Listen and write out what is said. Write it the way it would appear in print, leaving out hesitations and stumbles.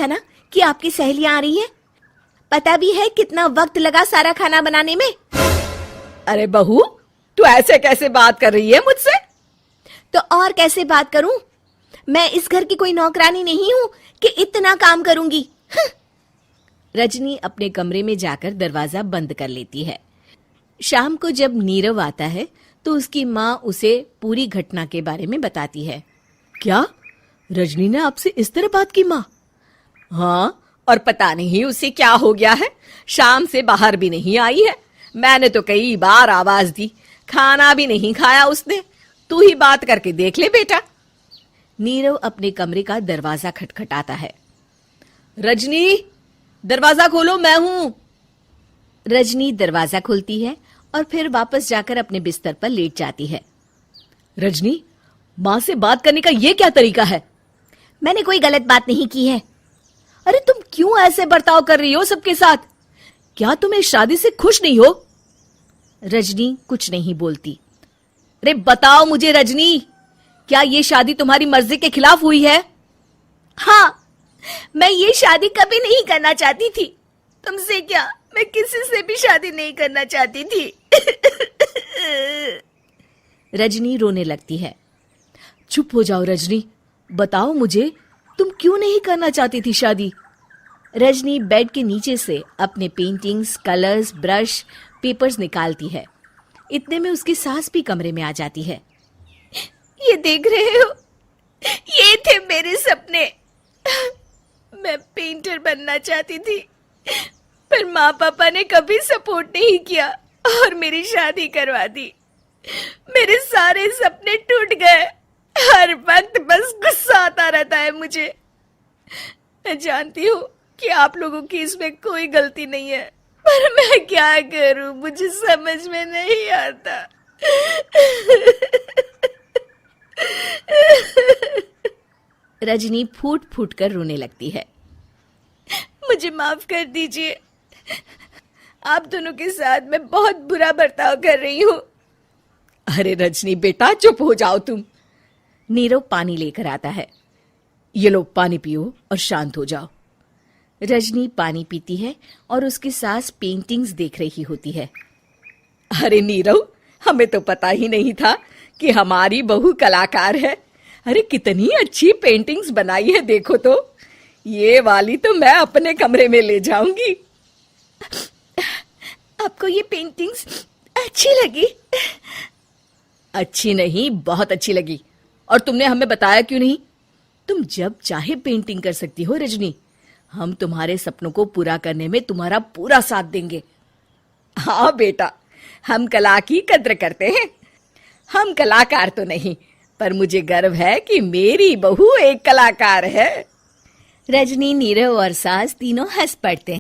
था ना कि आपकी सहेलियां आ रही हैं। पता भी है कितना वक्त लगा सारा खाना बनाने में। अरे बहू, तू ऐसे कैसे बात कर रही है मुझसे? तो और कैसे बात करूं? मैं इस घर की कोई नौकरानी नहीं हूं कि इतना काम करूंगी। रजनी अपने कमरे में जाकर दरवाजा बंद कर लेती है। शाम को जब नीरव आता है तो उसकी माँ उसे पूरी घटना के बारे में बताती है। क्या रजनी ने आपसे इस तरह बात की माँ? हाँ, और पता नहीं उसे क्या हो गया है, शाम से बाहर भी नहीं आई है। मैंने तो कई बार आवाज दी, खाना भी नहीं खाया उसने। तू ही बात करके देख ले बेटा। नीरव अपने कमरे का दरवाजा खटखटाता है। रजनी, दरवाजा खोलो, मैं हूं। रजनी दरवाजा खोलती है और फिर वापस जाकर अपने बिस्तर पर लेट जाती है। रजनी, माँ से बात करने का ये क्या तरीका है? मैंने कोई गलत बात नहीं की है। अरे तुम क्यों ऐसे बर्ताव कर रही हो सबके साथ? क्या तुम इस शादी से खुश नहीं हो? रजनी कुछ नहीं बोलती। अरे बताओ मुझे रजनी, क्या ये शादी तुम्हारी मर्जी के खिलाफ हुई है? हाँ, मैं ये शादी कभी नहीं करना चाहती थी। तुमसे क्या, मैं किसी से भी शादी नहीं करना चाहती थी। रजनी रोने लगती है। चुप हो जाओ रजनी, बताओ मुझे, तुम क्यों नहीं करना चाहती थी शादी? रजनी बेड के नीचे से अपने पेंटिंग्स, कलर्स, ब्रश, पेपर्स निकालती है। इतने में उसकी सास भी कमरे में आ जाती है। ये देख रहे हो, ये थे मेरे सपने। मैं पेंटर बनना चाहती थी, पर माँ पापा ने कभी सपोर्ट नहीं किया और मेरी शादी करवा दी। मेरे सारे सपने टूट गए। हर वक्त बस गुस्सा आता रहता है मुझे। मैं जानती हूँ कि आप लोगों की इसमें कोई गलती नहीं है, पर मैं क्या करूं, मुझे समझ में नहीं आता। रजनी फूट फूट कर रोने लगती है। मुझे माफ कर दीजिए, आप दोनों के साथ मैं बहुत बुरा बर्ताव कर रही हूँ। अरे रजनी बेटा, चुप हो जाओ तुम। नीरव पानी लेकर आता है। ये लो पानी पियो और शांत हो जाओ। रजनी पानी पीती है और उसकी सास पेंटिंग्स देख रही होती है। अरे नीरव, हमें तो पता ही नहीं था कि हमारी बहू कलाकार है। अरे कितनी अच्छी पेंटिंग्स बनाई है, देखो तो। ये वाली तो मैं अपने कमरे में ले जाऊंगी। आपको ये पेंटिंग्स अच्छी लगी? अच्छी नहीं, बहुत अच्छी लगी। और तुमने हमें बताया क्यों नहीं? तुम जब चाहे पेंटिंग कर सकती हो रजनी। हम तुम्हारे सपनों को पूरा करने में तुम्हारा पूरा साथ देंगे। हाँ बेटा, हम कला की कद्र करते हैं। हम कलाकार तो नहीं, पर मुझे गर्व है कि मेरी बहू एक कलाकार है। रजनी, नीरव और सास तीनों हंस पड़ते हैं।